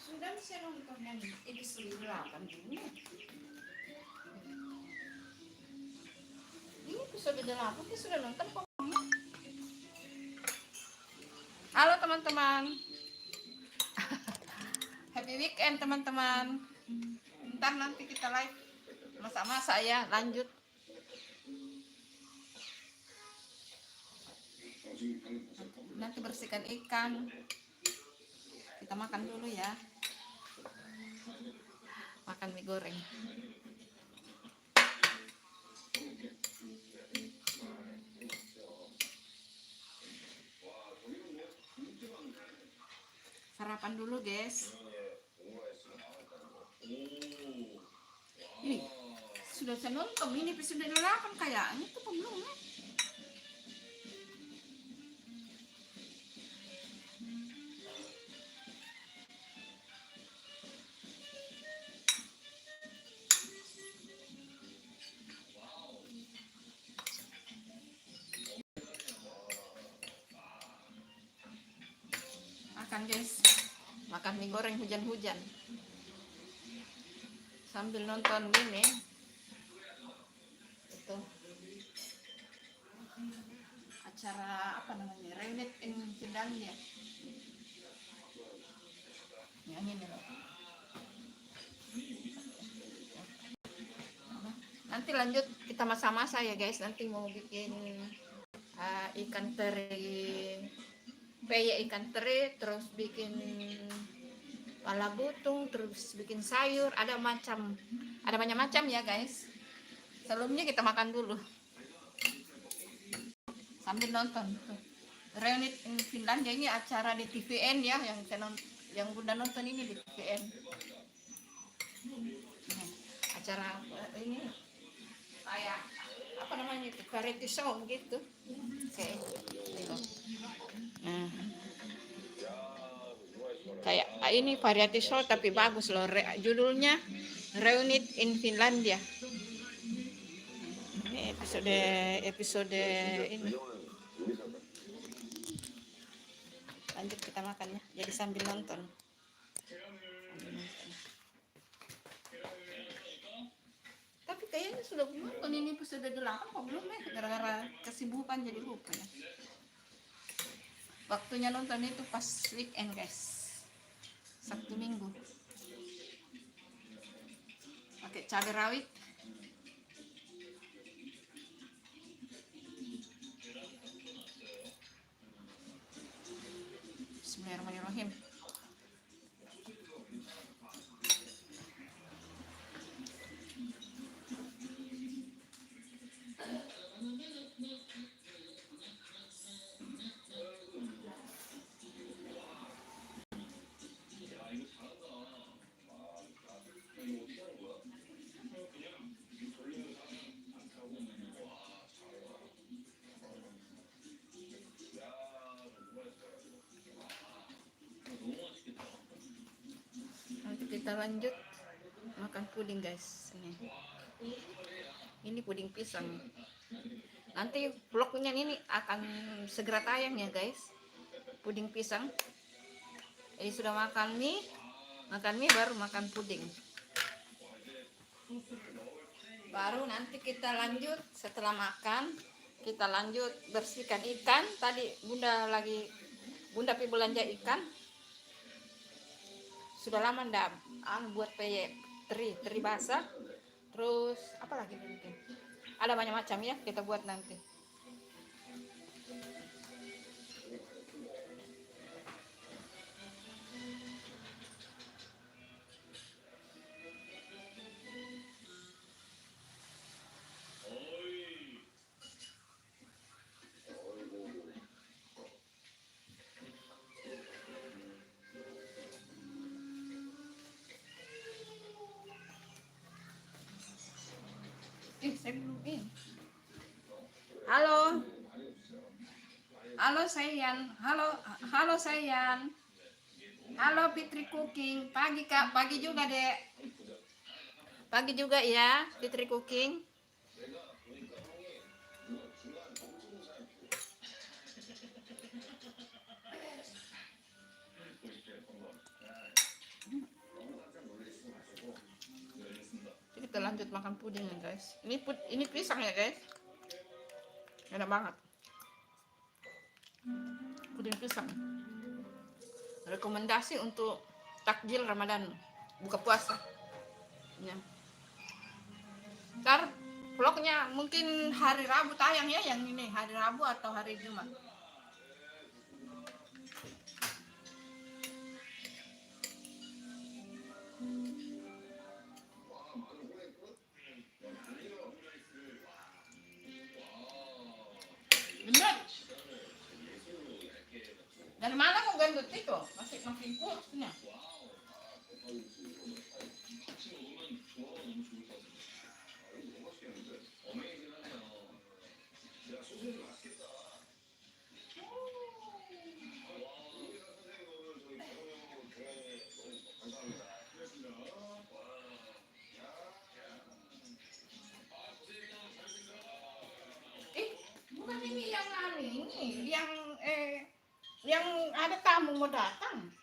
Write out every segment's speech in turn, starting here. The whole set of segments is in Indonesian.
Sudah bisa nonton yang edisi 8 ini. Ini episode 8 kita sudah nonton kok. Halo teman-teman. Happy weekend teman-teman. Ntar nanti kita live masak-masak ya, lanjut. Nanti bersihkan ikan. Kita makan dulu ya. Makan mie goreng. Sarapan dulu guys. Ini sudah saya nonton ini episode 8 kayaknya itu belum ya. Makan guys, makan mie goreng hujan-hujan sambil nonton ini itu acara apa namanya, Reunit in Finlandia yang ini loh. Nanti lanjut kita masak-masak ya guys. Nanti mau bikin ikan teri, peye ikan teri, terus bikin pala butung, terus bikin sayur, ada macam-macam ya guys. Sebelumnya kita makan dulu sambil nonton tuh. Reunit in Finlandia ini acara di TVN ya, yang Bunda nonton ini di TVN. Acara ini kayak apa namanya itu, variety show gitu. Oke. Nah, kayak ini variety show tapi bagus loh, judulnya Reunit in Finlandia. Ini episode ini. Lanjut kita makannya, jadi sambil nonton. Tapi kayaknya sudah nonton ini episode 8 kok belum ya, gara-gara kesibukan jadi lupa ya. Waktunya nonton itu pas weekend guys, Sabtu Minggu. Pakai cabai rawit. Bismillahirrahmanirrahim. kita lanjut makan puding guys. Ini puding pisang. Nanti vlognya ini akan segera tayang ya guys. Puding pisang. Jadi sudah makan mie baru makan puding. Baru nanti kita lanjut setelah makan, kita lanjut bersihkan ikan. Tadi Bunda pi belanja ikan. Sudah lama ndak buat peye teri basah. Terus apa lagi mungkin? Ada banyak macam ya, kita buat nanti. Saya belum in. Halo. Halo Sayan. Halo Sayan. Halo Fitri Cooking. Pagi Kak, pagi juga Dek. Pagi juga ya, Fitri Cooking. Kita lanjut makan puding ya guys. Ini pisang ya guys. Enak banget. Puding pisang. Rekomendasi untuk takjil Ramadan, buka puasa. Ya. Ntar vlognya mungkin hari Rabu tayang ya, yang ini hari Rabu atau hari Jumat. Dari mana kau gendut itu? Masih makin kurusnya. Bukan ini yang ada tamu mau datang.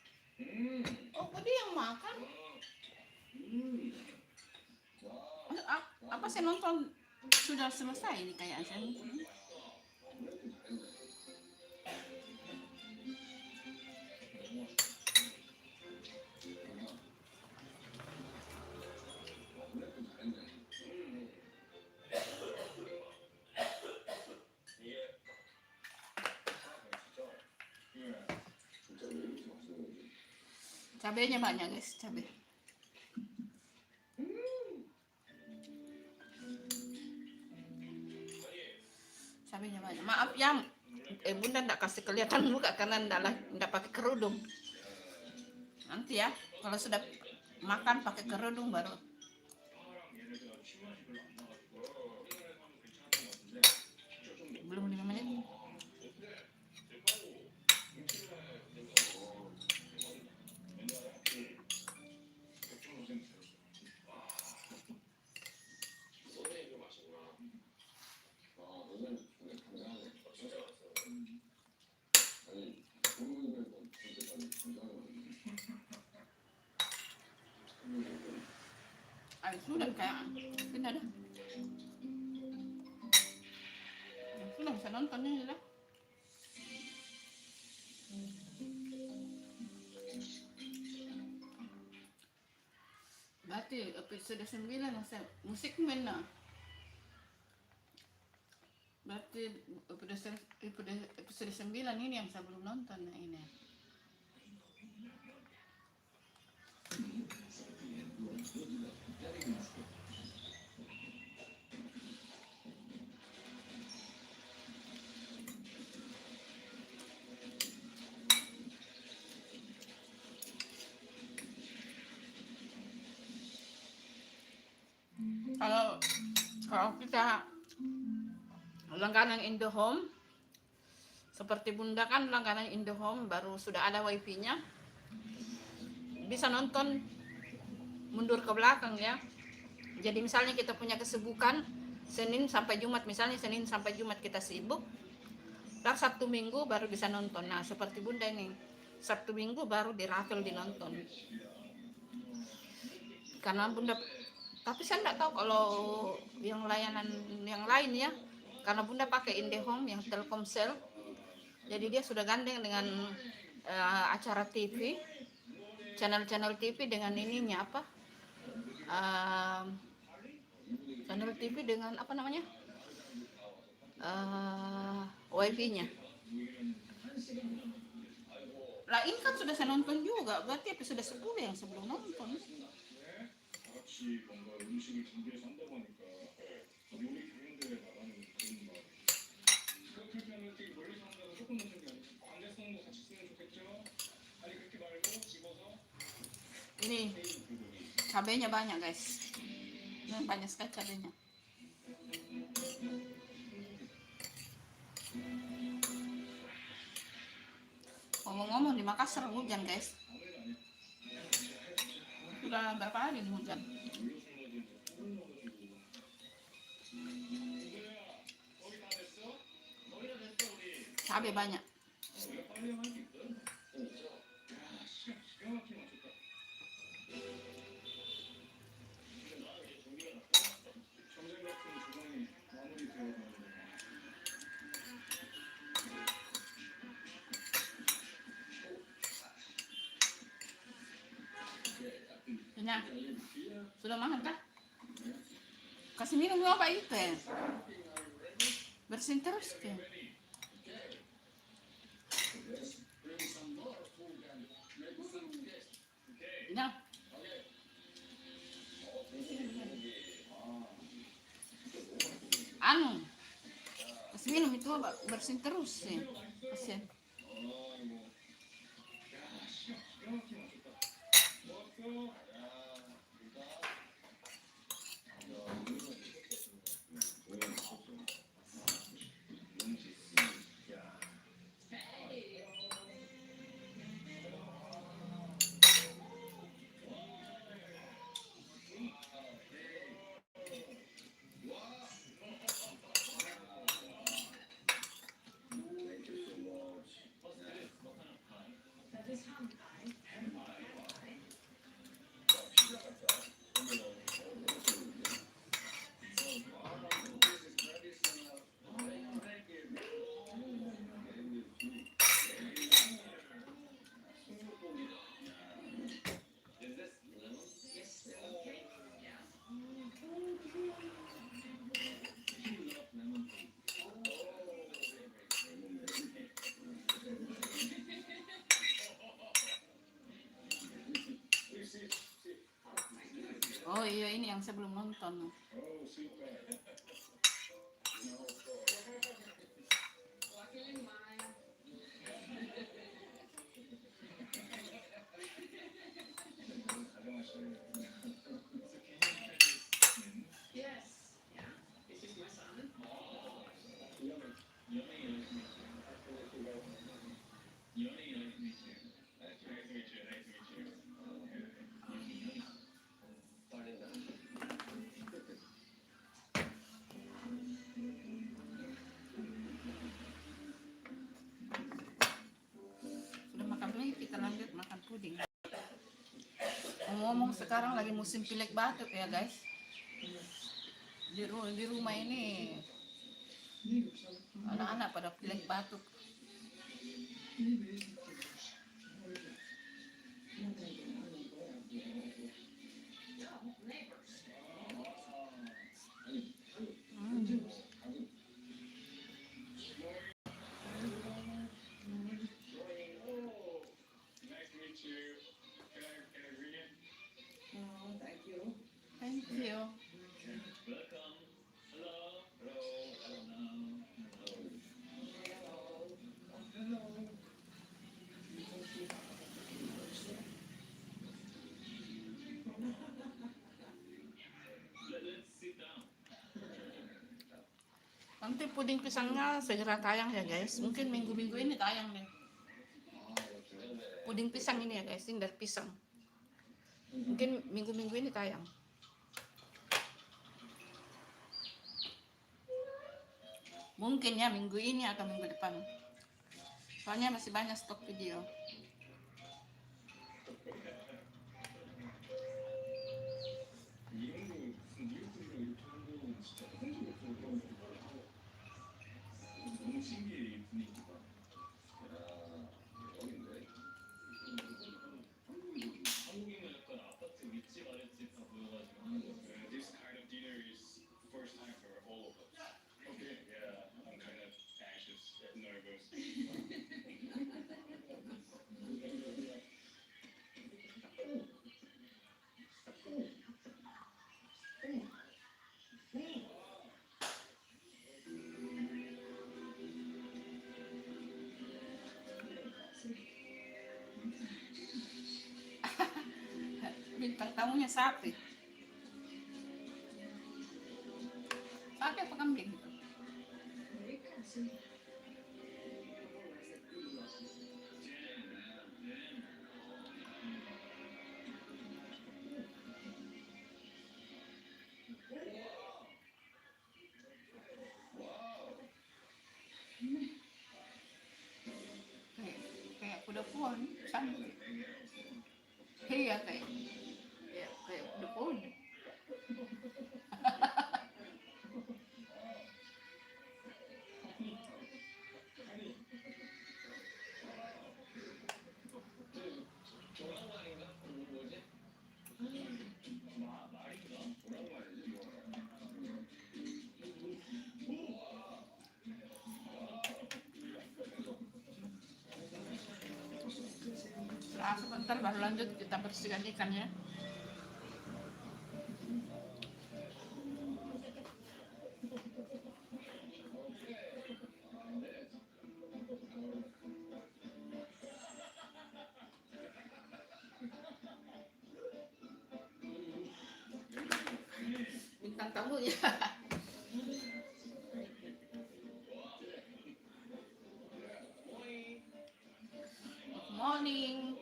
Oh, dia yang makan. Apa saya nonton sudah selesai ini kayak saya. Cabenya banyak guys, cabai. Cabenya banyak. Maaf ya, Bunda ndak kasih kelihatan muka karena ndak pakai kerudung. Nanti ya, kalau sudah makan pakai kerudung baru. Belum 5 menit. Sudah kayak sudah dah. Sudah bisa nontonnya sudah. Berarti episode 9 musik mana? Berarti episode 9 ini yang saya belum nonton ini. Kalau kita langganan Indohome, seperti Bunda kan langganan Indohome baru sudah ada wifi-nya, bisa nonton mundur ke belakang ya. Jadi misalnya kita punya kesibukan Senin sampai Jumat, misalnya Senin sampai Jumat kita sibuk, ntar Sabtu Minggu baru bisa nonton. Nah seperti Bunda ini, Sabtu Minggu baru dirafel dinonton. Karena Bunda, tapi saya nggak tahu kalau yang layanan yang lain ya, karena Bunda pakai IndiHome yang Telkomsel, jadi dia sudah gandeng dengan acara TV, channel-channel TV dengan ininya apa, channel TV dengan apa namanya, wifi-nya. Lah ini kan sudah saya nonton juga, berarti episode 10 yang sebelum nonton. Ini cabenya banyak guys, ini banyak sekali cabenya. Ngomong-ngomong di Makassar hujan guys, sudah berapa hari ini hujan. Cabai banyak. Nah, sudah makan kah? Kasih minum apa itu ya? Bersin terus ke. Nah, anu, kasih minum itu bersin terus sih, kasihan. Oh iya, ini yang saya belum nonton. Sudah makan mie, kita lanjut makan puding. Ngomong sekarang lagi musim pilek batuk ya guys. Di rumah ini anak-anak pada pilek batuk. Thank you. Nanti puding pisangnya segera tayang ya guys. Mungkin minggu-minggu ini tayang deh. Puding pisang ini ya guys, ini dari pisang. Mungkin minggu-minggu ini tayang. Mungkin ya minggu ini atau minggu depan. Soalnya masih banyak stok video. Bintang tamunya sapi. Sapi apa kambing gitu? Kayak kuda poni, cantik. Iya kayak kuda poni. Nah, sebentar baru lanjut kita bersihkan ikannya. Bintang tamunya. Morning.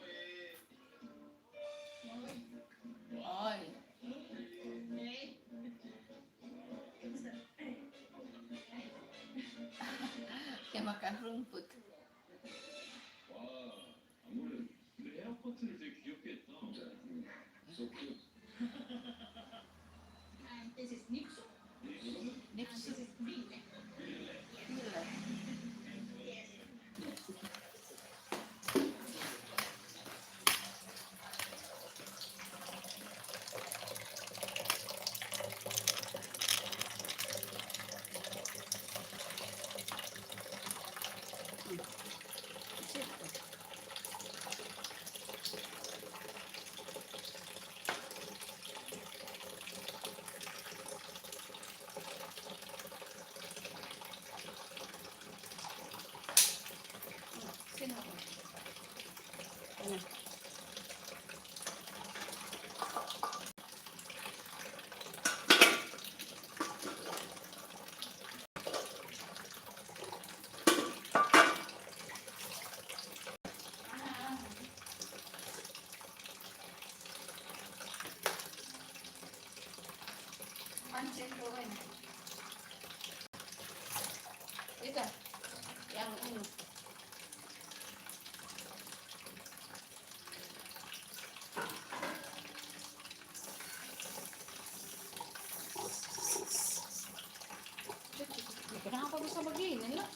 Oi. Dia makan rumput. Nipsu. Gila. Pancing doang. Itu yang ini. Kenapa bisa begini lah?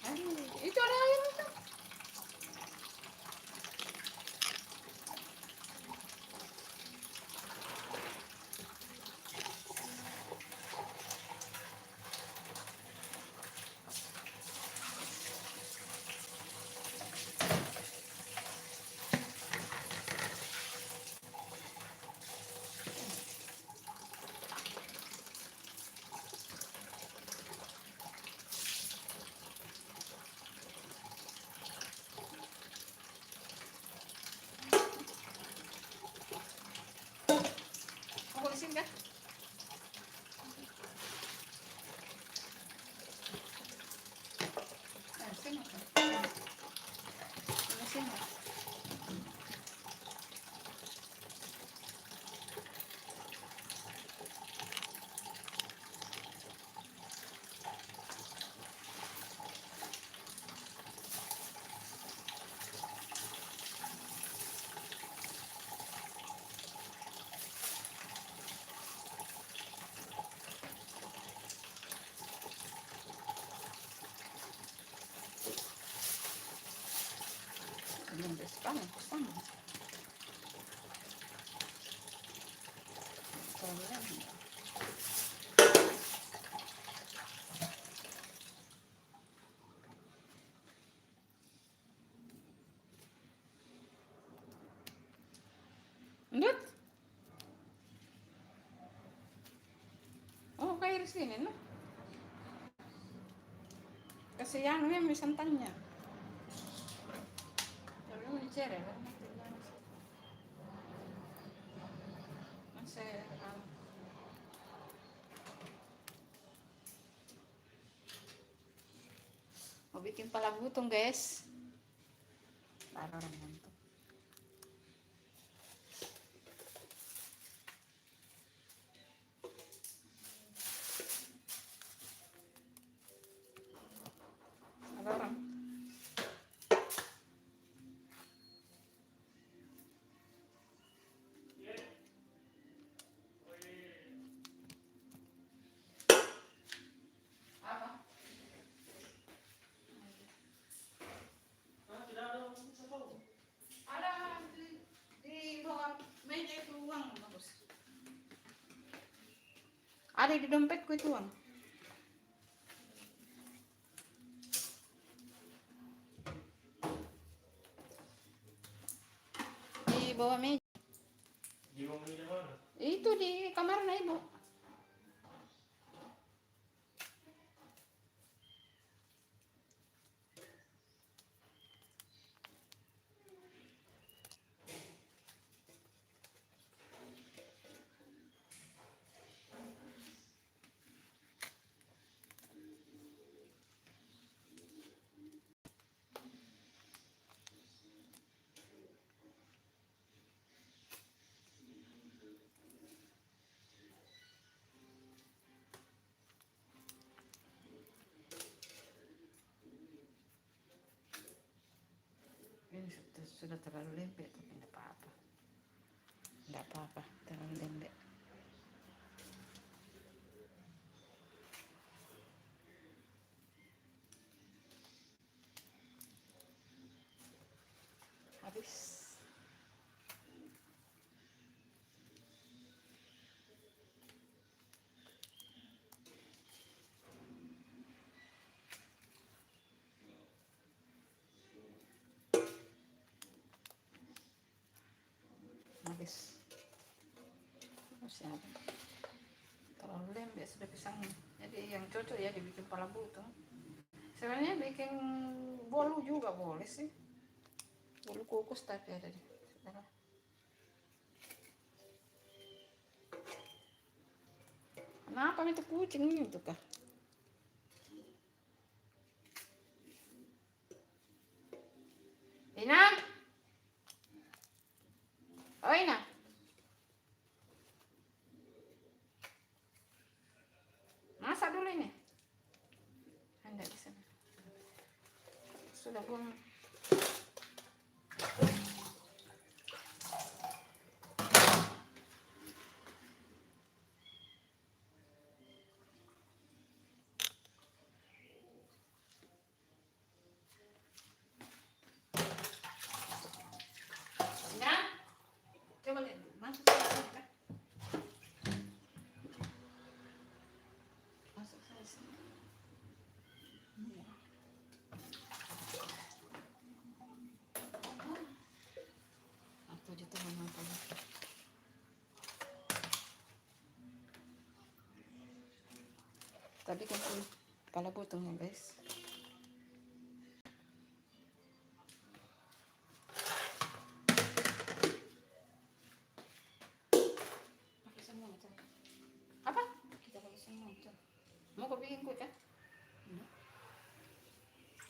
Aduh, itu ada air itu. Lumpias panas, panas. Ndut? Oh, kayak di sini, no? Kasi yang ini may santannya. Tapi mau dicari, kan? Masih, mau bikin pala butong, guys. Taruh orang ngantuk. Ada orang. Ada di dompetku itu, Bang. Di bawah meja. Di bawah meja mana? Itu di kamarnya Ibu. Ini sudah terlalu lembek, tapi tidak apa-apa. Tidak apa-apa, terlalu lembek. Habis. Habis. Masih ada. Terlalu lembek sudah pisangnya. Jadi yang cocok ya dibikin pala butong. Sebenarnya bikin bolu juga boleh sih. Bolu kukus tapi ada di. Kenapa itu kucing itu kah? Ina? Oh Ina? Masak dulu ini. Anda di sana. Sudah pun. Ina? Coba lihat. Masuk sana kan? Masuk sana sini. Atau di tengah apa? Tadi kan pala butongnya guys. Pakai semua macam. Apa? Kita pakai semua macam. Mau kau bikin kue kan?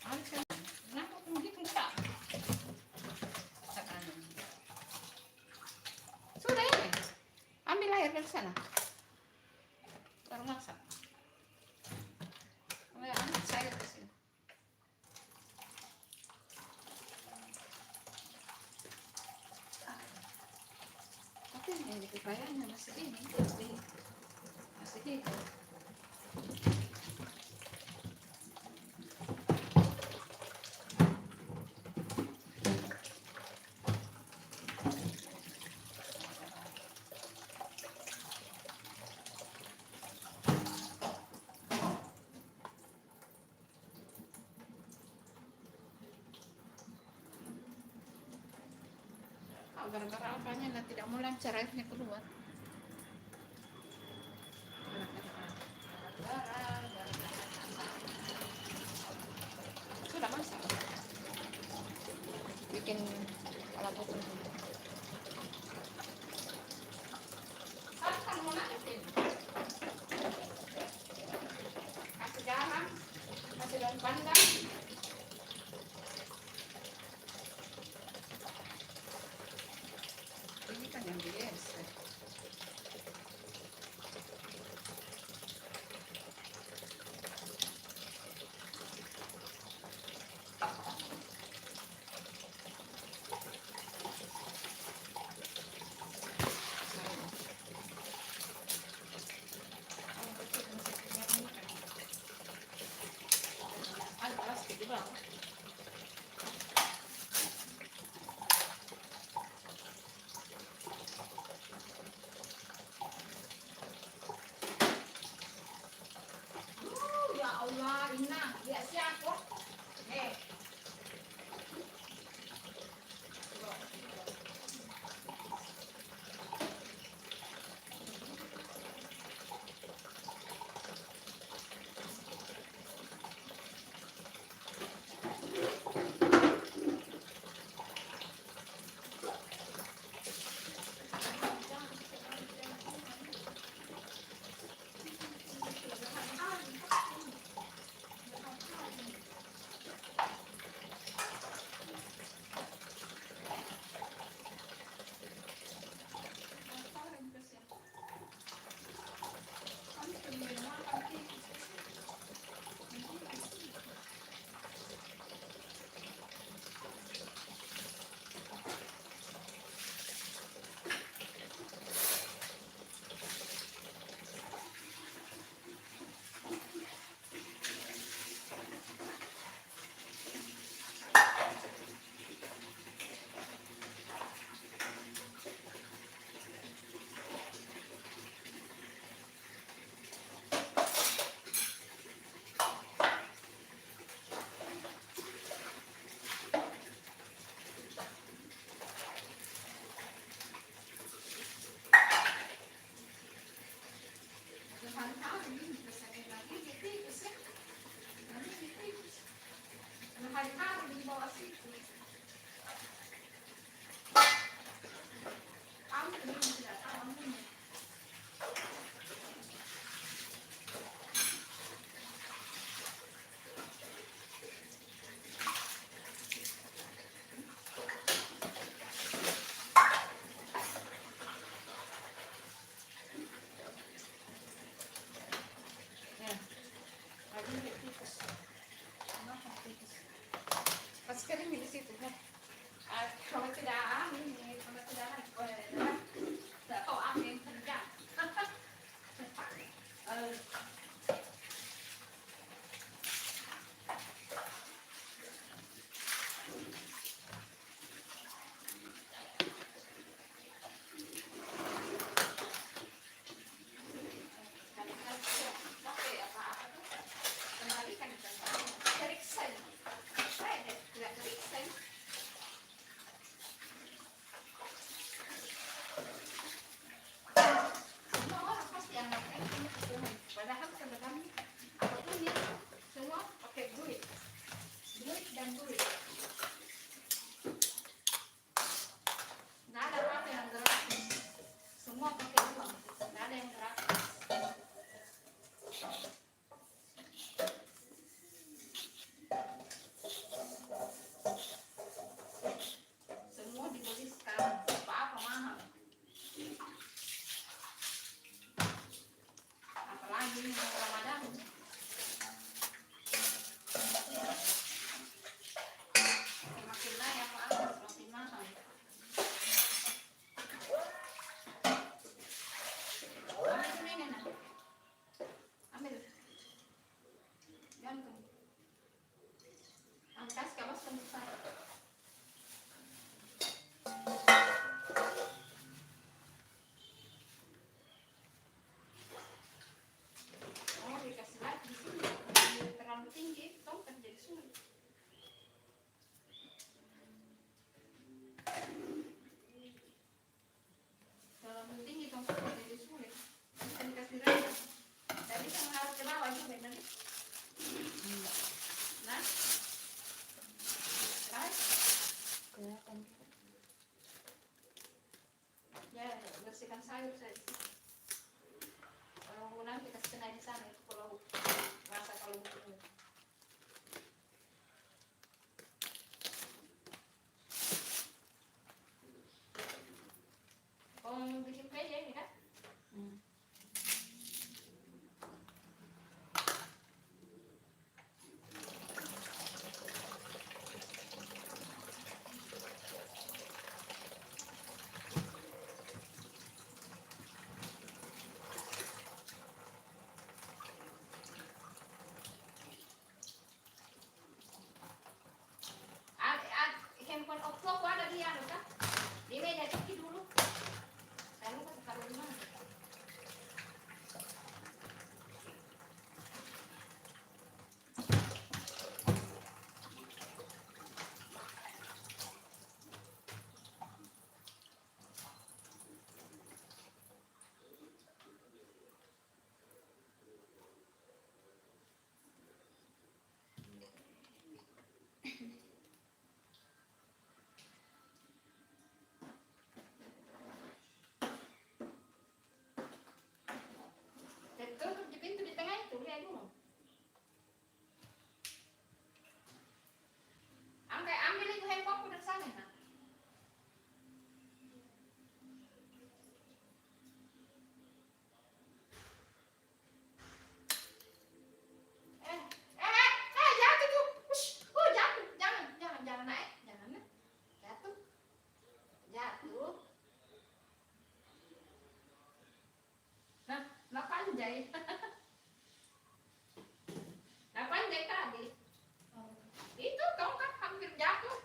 Ada saya. Kenapa kau bikin tak? Sudah ini. Ambil air dari sana. Taruh masak. Ambil sayur ke sini. Tapi ini pepayanya masih ini. Masih hidup. gara-gara apanya nah tidak mau lancar airnya keluar. Sudah masak. Bikin kalabuk dulu. Kan mau nanti. Kasih garam, kasih daun pandan. Ini kan yang biasa. Ya Allah, Ina, ya siapa? Hari-hari di bawah situ. Kamu tidak tahu anunya. Sekali di situ kan. Kalau tidak angin, kalau tidak tidak tahu angin tidak. Padahal sebenarnya apapun ya semua pakai duit dan duit. Nggak ada apa yang gratis, semua pakai uang, nggak ada yang gratis. Semua dibeli sekarang, apa mahal. Apalagi ini mau Ramadan. Semakin naik apa semakin mahal. Ambil ini nak. Ambil. Gantung. Angkas kawas besar. Dikasih lagi di sini terlalu tinggi, tongkat jadi sulit. Ya, bersihkan sayur saya. Kalau nanti kasih kena di sana itu kalau rasa kalau butuh. Kalau bikin peye ini kan? Handphone Oppo ada di anu kan? Di meja cuci dulu. Saya lupa taruh di mana. Tutup di pintu di tengah itu, lihat dulu. Ambil itu handphone dari sana. Nah. Jatuh tuh. Jatuh. Jangan naik. Jangan naik. Jatuh. Nah panjai. Nah panjai tadi. Itu kamu kan hampir jatuh.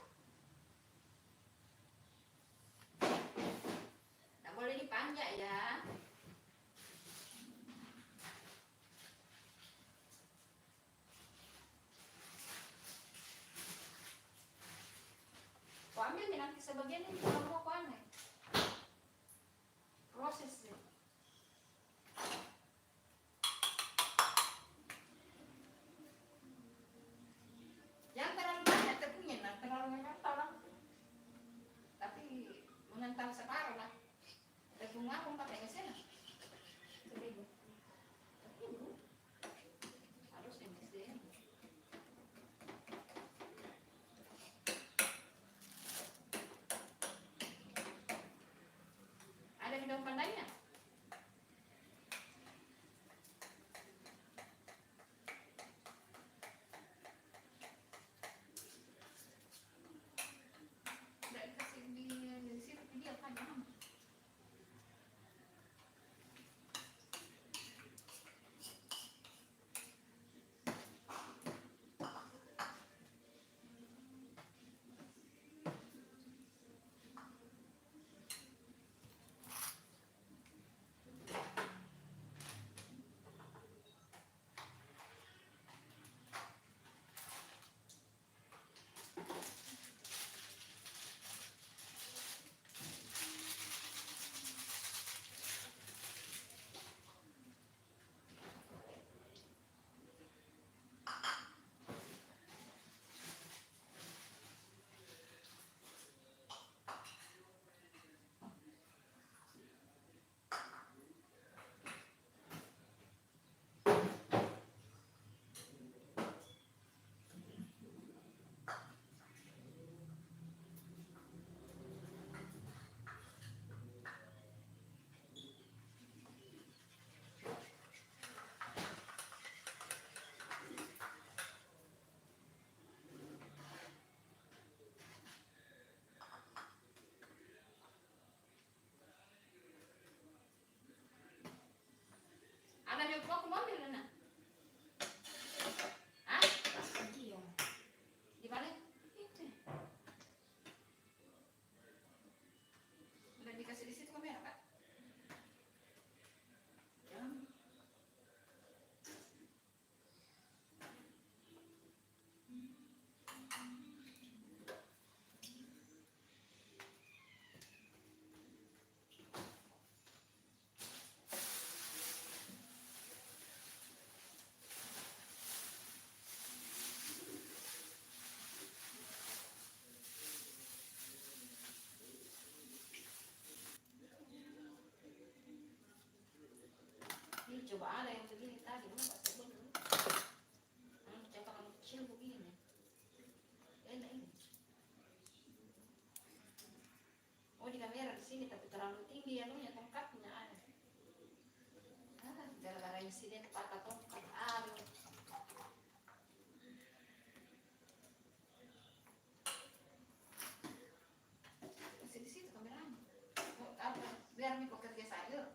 Nggak boleh dipanjat ya. Kau ambil nih nanti sebagian ini kalau mau kau aneh. Proses sih. Jangan terlalu banyak tepungnya, nah terlalu mengental lah. Tapi mengental separuh lah. Tepung aku pakai ke sana. Seribu. Harus MSD. Ada di daun pandainya. Ada yang bawa ke mobil mana? Hah? Iya. Di balik? Itu. Udah dikasih di situ kamera, Pak? Jangan. Oh di kamera di sini tapi terlalu tinggi anunya tongkatnya. Gara-gara insiden patah tongkat. Aduh. Masih di situ kameranya. Oh, apa? Biar nih kerja saya.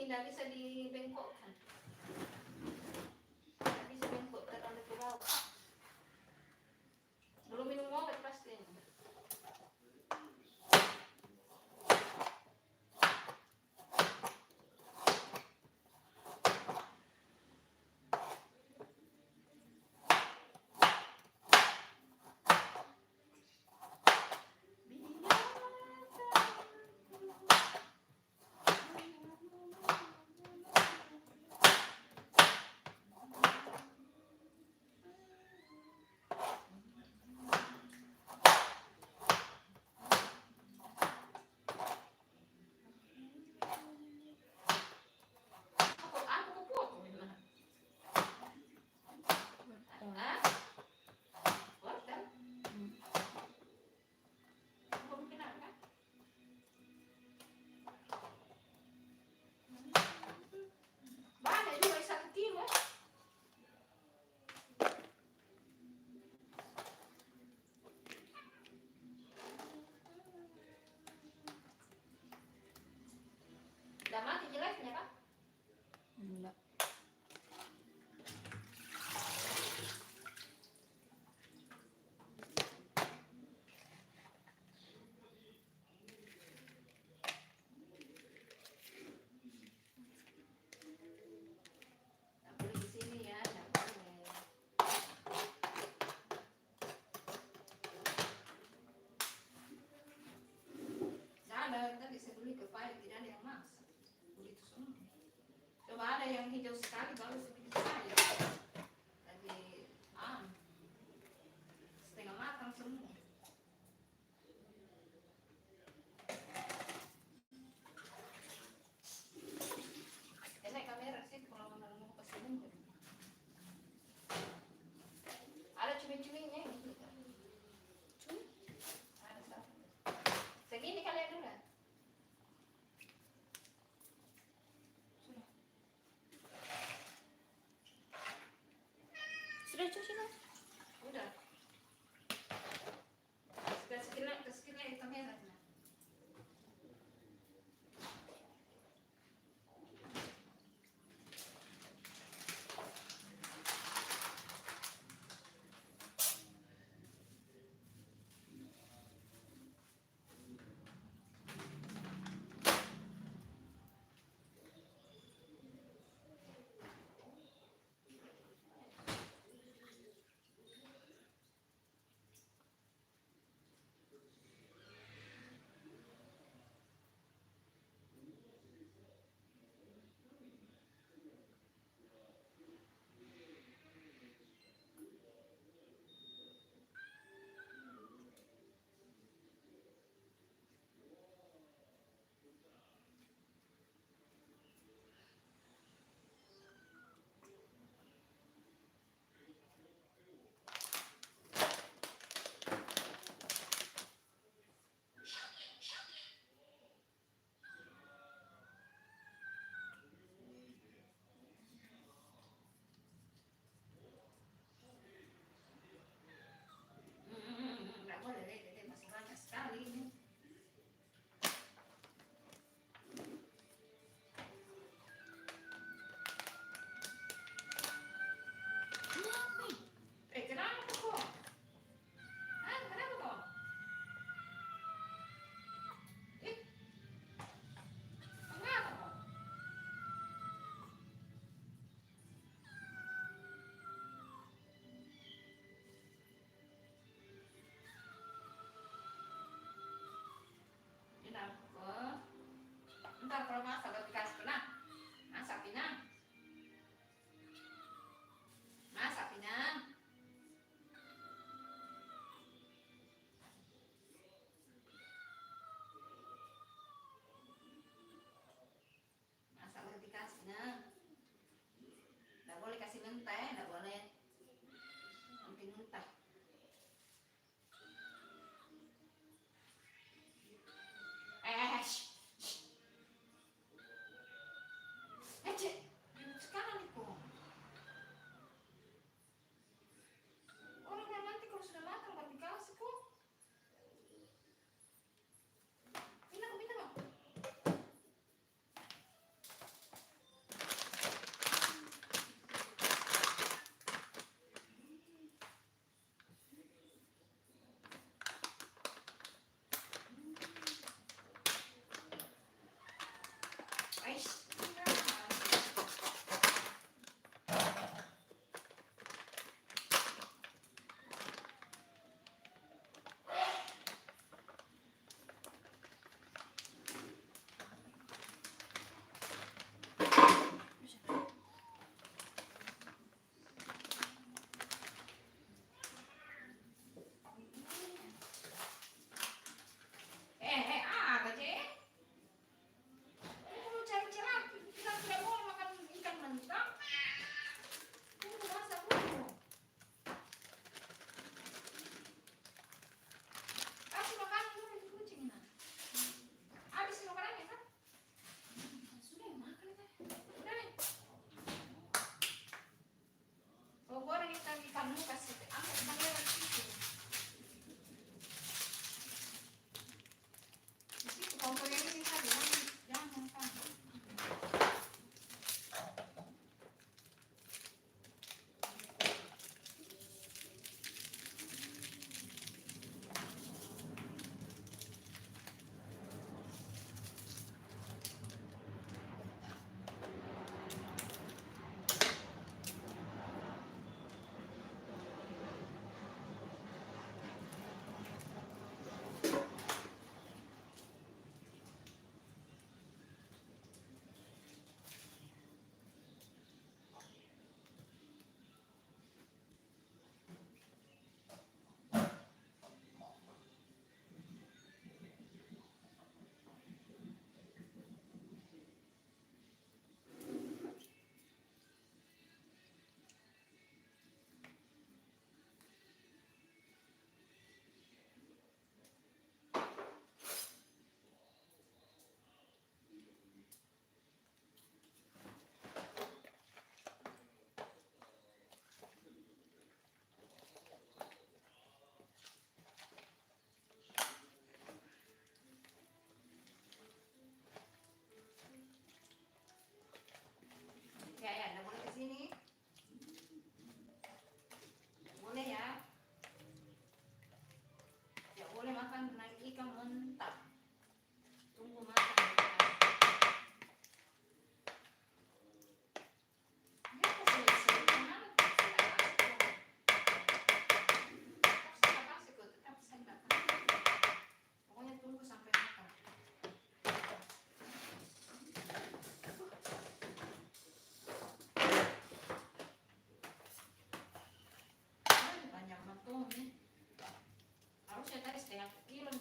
tidak bisa dibengkokkan. Tidak bisa bengkok terlalu ke bawah. Belum minum obat pasti. Aku potong. Ah, wortel. Belum kenal kan? Banyak juga 1 kilo. Udah mati jeleknya kan? Enggak. Tak boleh di sini ya, tak boleh. Ada tadi saya beli pepaya tidak ada yang masak. Begitu semua. Coba ada yang hijau sekali baru sedikit sayur. Lagi setengah matang semua. Enak kamera sih kalau mau ke sini. Ada cumi-cuminya ini. Cumi? Ada satu. Segini kalian dulu. Sudah.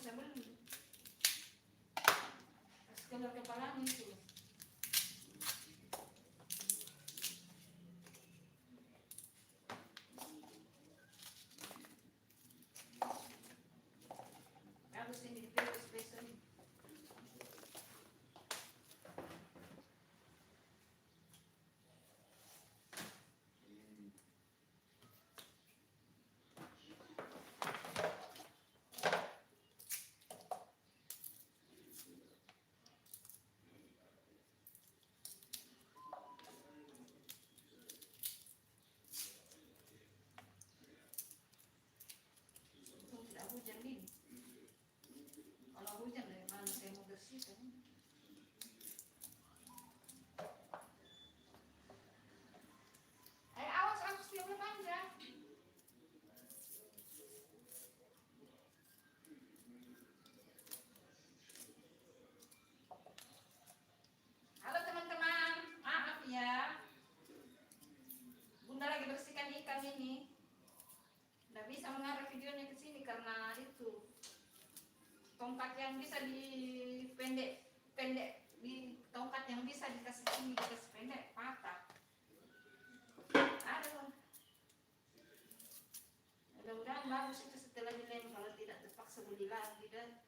bisa beli. Kasih keluar kepalanya itu. Bagus ini dipilih espresso ini. Untung tidak hujan ini. Kalau hujan dari mana saya mau bersihkan? Awas aku setiap panjang. Halo teman-teman, maaf ya. Bunda lagi bersihkan ikan ini. Nggak bisa mengarah videonya ke sini karena itu tongkat yang bisa dipendek pendek di tongkat yang bisa dikasih sini dikasih pendek patah. Aduh. Mudah-mudahan bagus itu setelah dilem, kalau tidak terpaksa beli lagi dan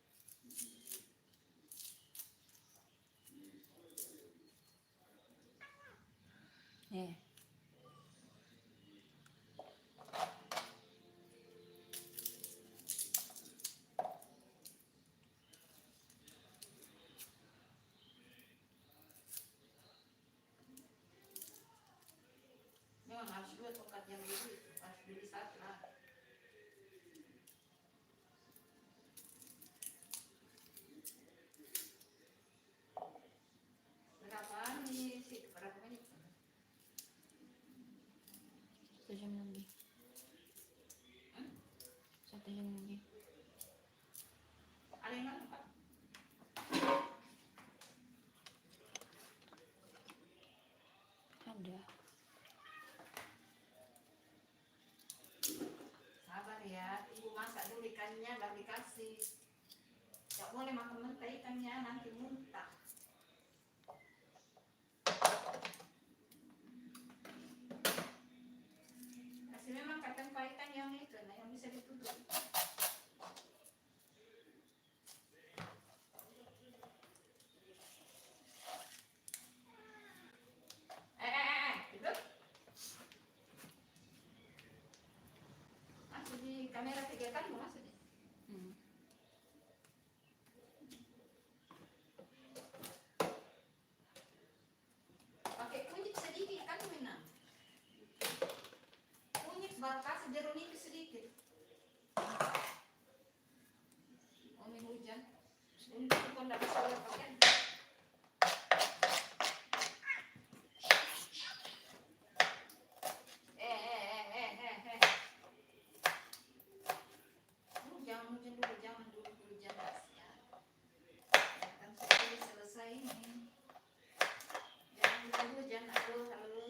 memang harus dua tongkat yang beli, harus beli satu lah. Berapa nih sih? Berapa menit? 1 jam lagi. 1 jam lagi. Ada yang nonton, Pak? Ada. Sabar ya, ibu masak dulu ikannya baru dikasih. Tidak boleh makan mentah ikannya, nanti muntah. Kasih memang kacang ikan yang itu, nah yang bisa ditutup. Duduk. Masuk di kamera 3 kali mau masuk. Pakai kunyit sedikit kan Mina? Kunyit baru kasih jeruk nipis sedikit. Umi hujan. Untung kau tidak bisa lihat pakaian. Jangan hujan dulu, jangan dulu hujan ya. Akan segera selesai ini. Jangan dulu hujan, aduh, halo.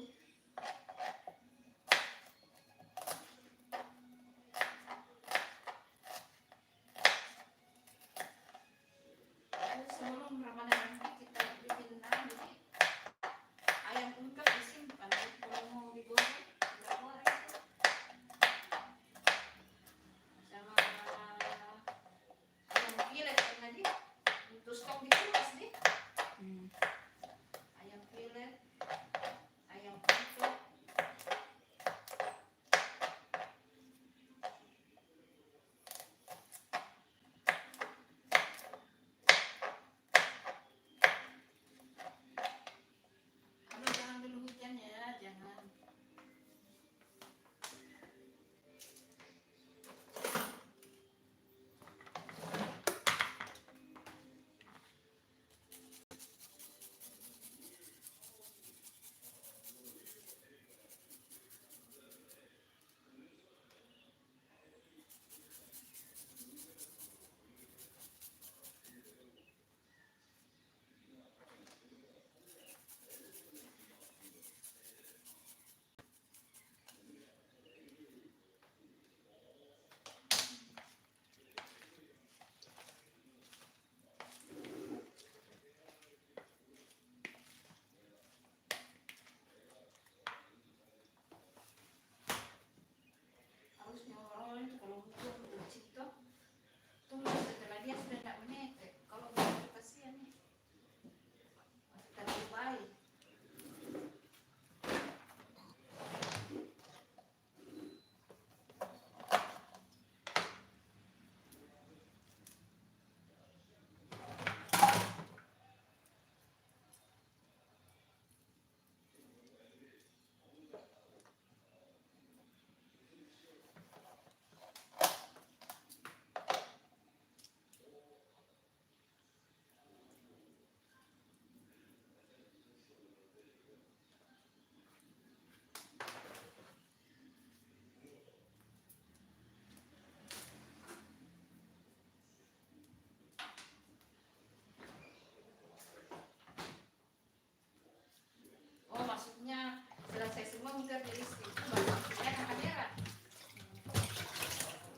vlogger di listrik. Lihat kamera.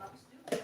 Bagus juga.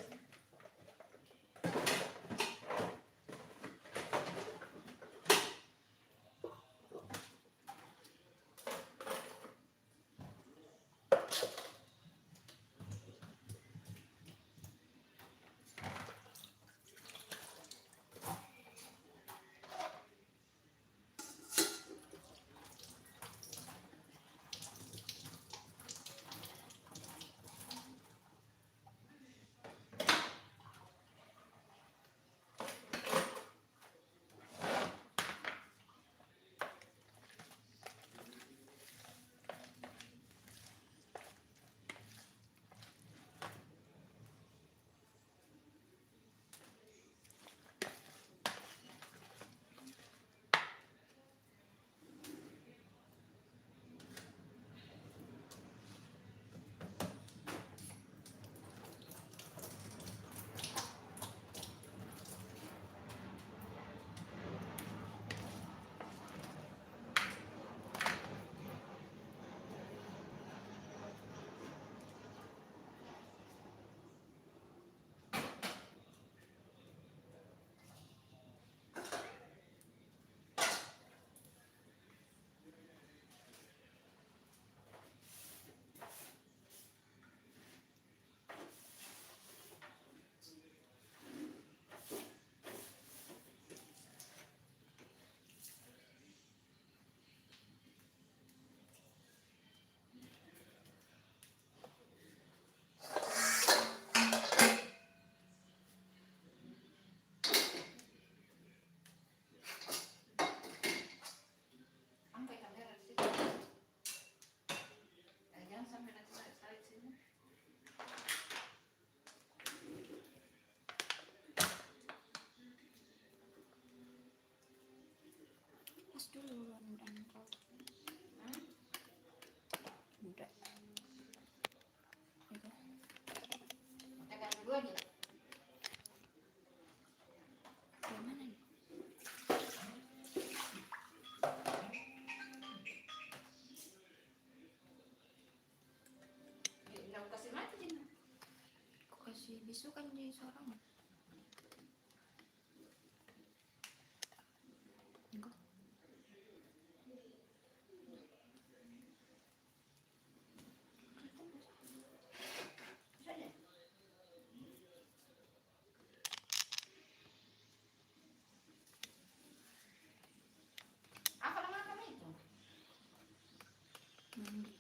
Angkat kamera di situ. Jangan sampai nanti tarik sini. Pas dulu dan kau udah itu Tekan dua-duanya. gimana nih? Jangan kasih mati Dina. Aku kasih bisu kan di seorang enggak Bisa aja. Apa nama kamu itu? mandi.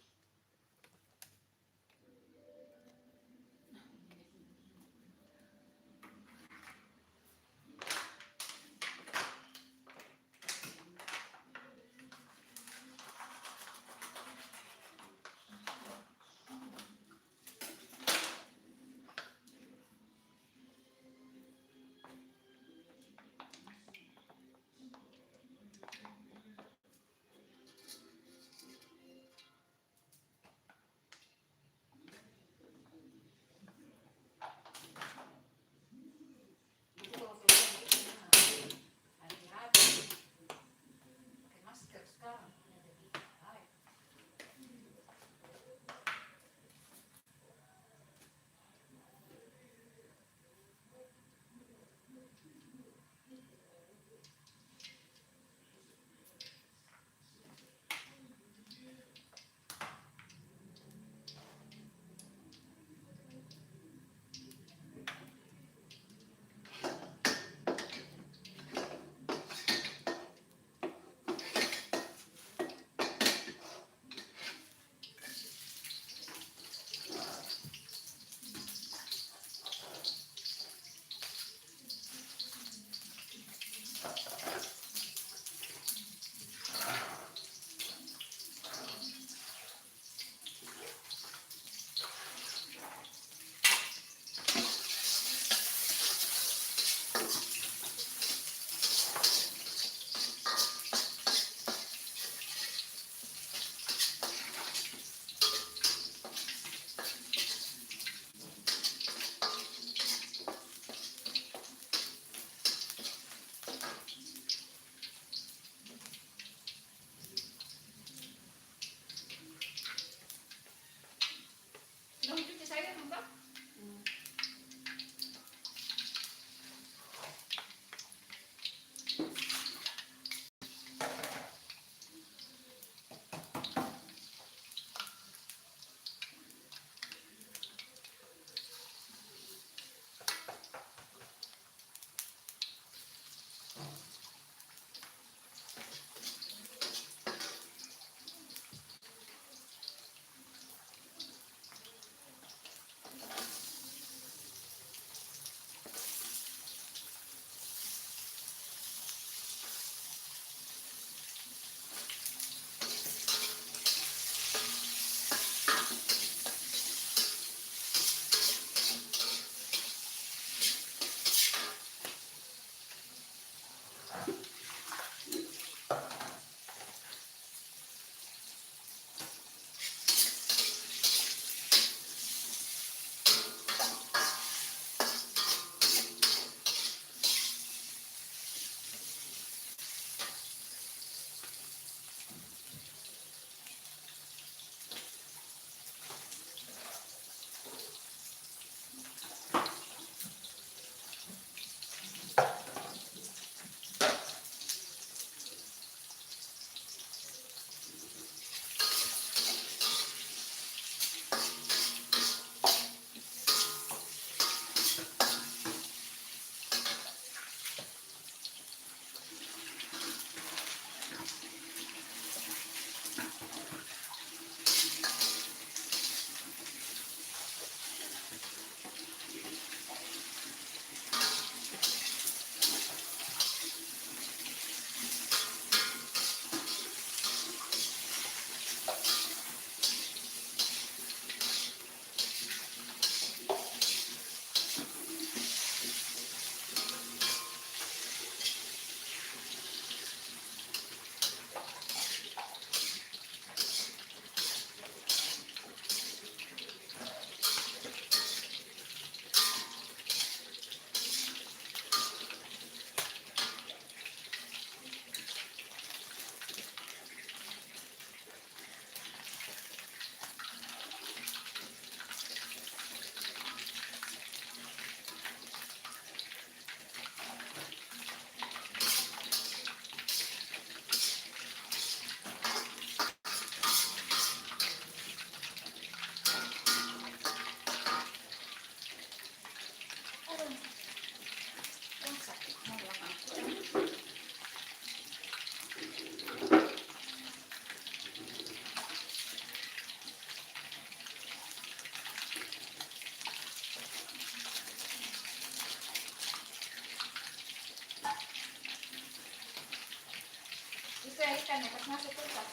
ikan ya pas masuk kulkas.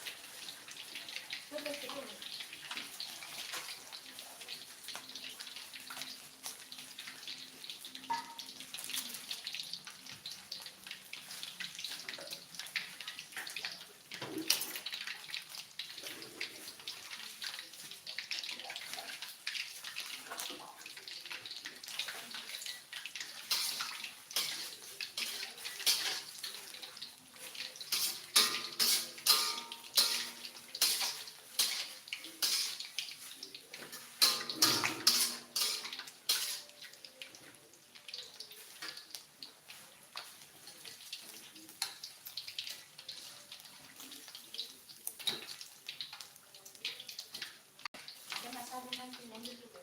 Tutup dulu. Jangan saling nanti juga.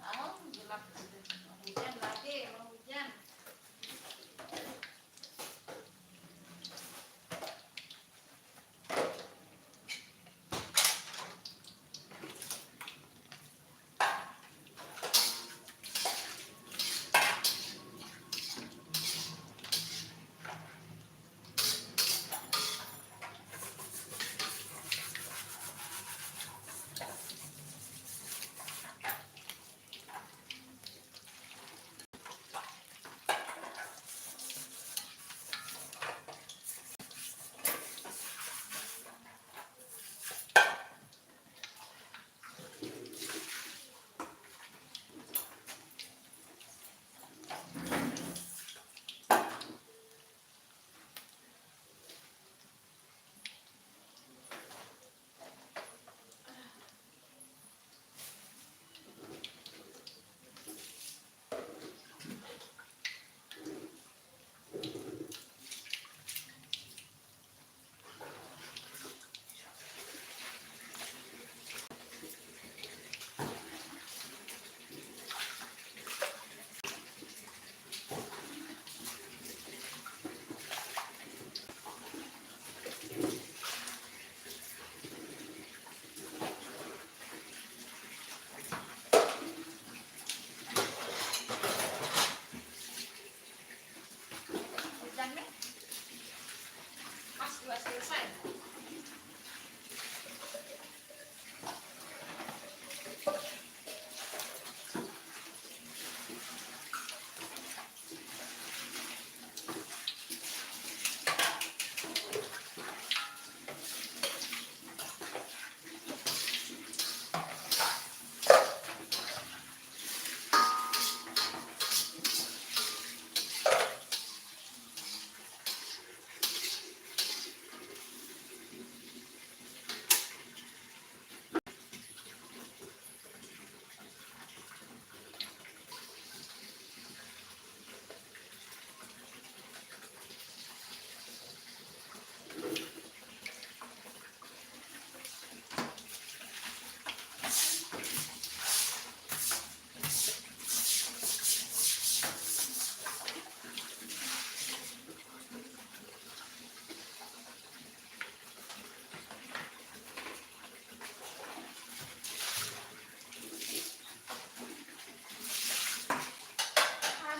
Oh, gelap. Hujan lagi, mau hujan. Hujannya pas juga selesai.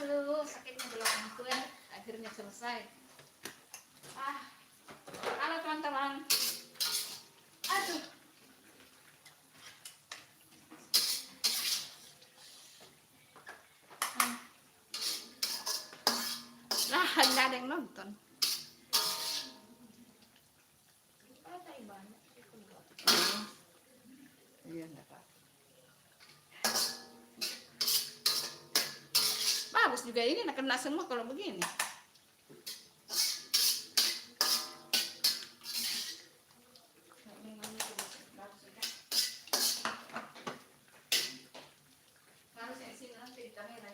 Halo, sakitnya belum ampun, akhirnya selesai. Halo teman-teman. Aduh. Nah, nggak ada yang nonton. Iya, enggak apa. Bagus juga ini, kena semua kalau begini. Harus yang sini nanti di kamera.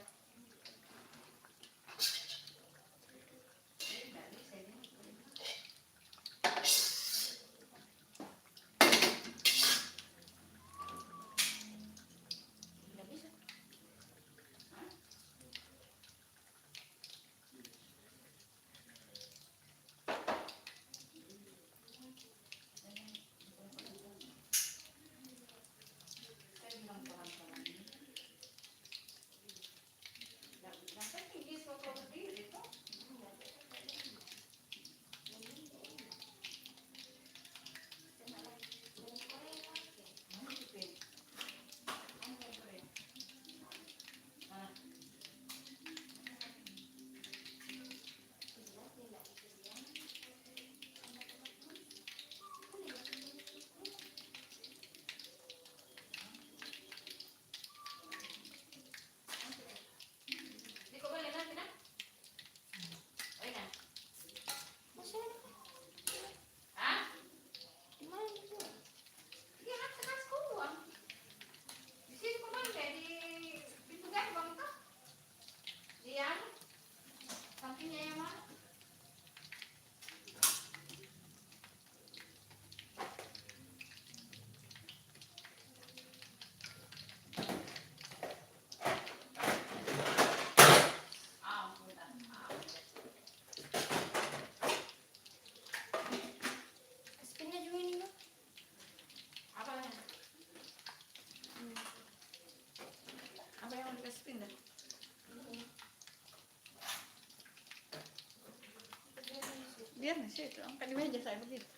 Biar di situ, kan di meja saya begitu.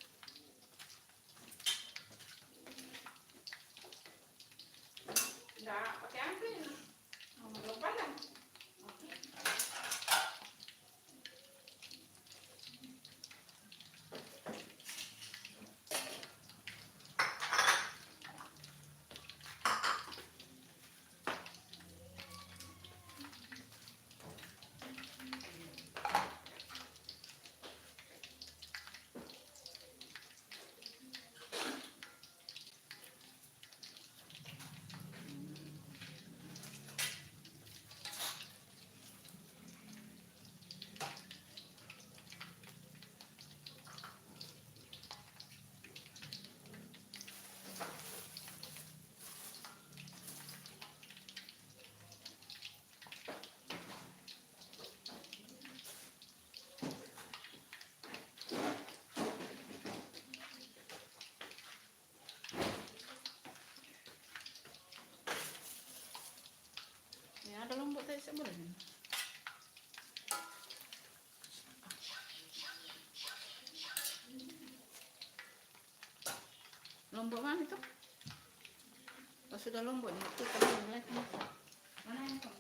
Nggak pakai ampli, belum padam. Ya ada lombok tadi sebelah. Lombok mana itu? Oh, sudah lombok nih, itu kan lihat nih. Mana yang lombok?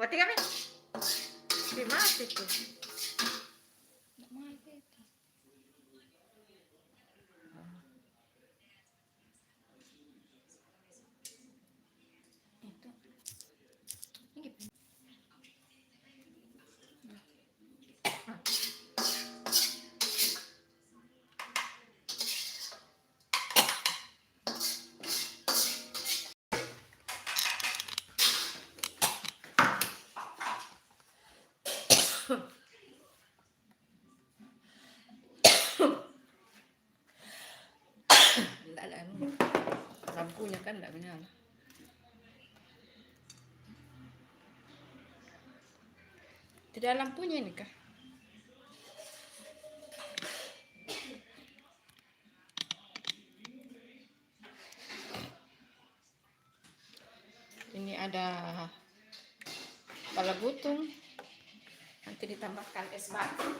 Mati kami. Di mati tuh. Nggak mati itu. Itu. Ini gimana? Enggak ada lampunya kan enggak menyala. Tidak ada lampunya ini kah? Ini ada kepala butung. Nanti ditambahkan es batu.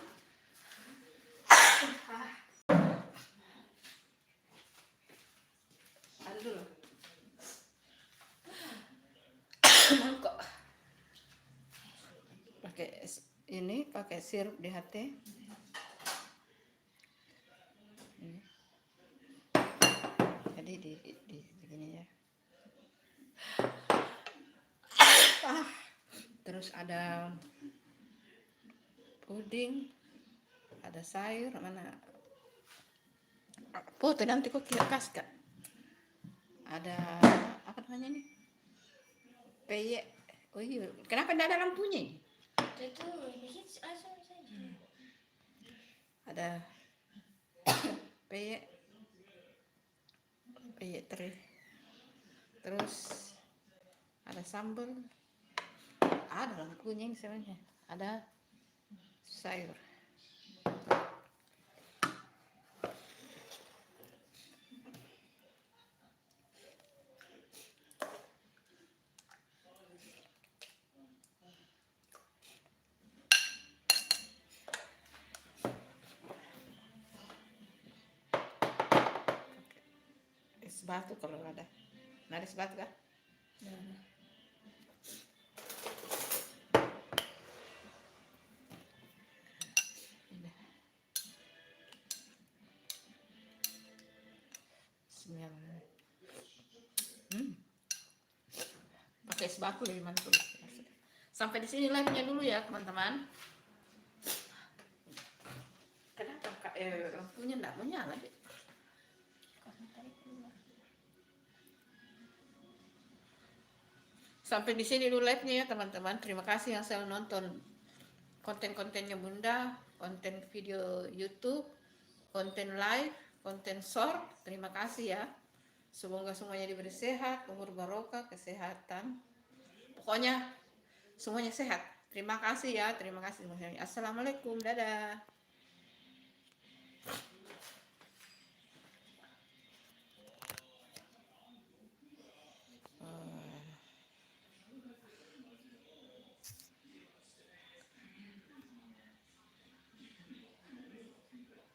Ada dulu. Mangkok. Pakai ini, pakai sirup DHT. Ini. Jadi di begini ya. Terus ada puding, ada sayur, mana foto nanti kok kira kas kak. Ada apa namanya nih? Peyek. Oh iya, kenapa tidak ada lampunya? Itu ini asal saja. Ada peyek teri. Terus ada sambal. Ada lampunya ini sebenarnya. Ada sayur. Es batu kalau ada. Nah, es batu kan? Pakai es batu lebih mantul. Sampai di sini live-nya dulu ya teman-teman. Kenapa kak lampunya enggak mau nyala deh? Karena tadi keluar. Sampai di sini dulu live-nya ya teman-teman. Terima kasih yang selalu nonton konten-kontennya Bunda, konten video YouTube, konten live, konten short. Terima kasih ya. Semoga semuanya diberi sehat, umur barokah, kesehatan. Pokoknya semuanya sehat. Terima kasih ya. Terima kasih semuanya. Assalamualaikum. Dadah.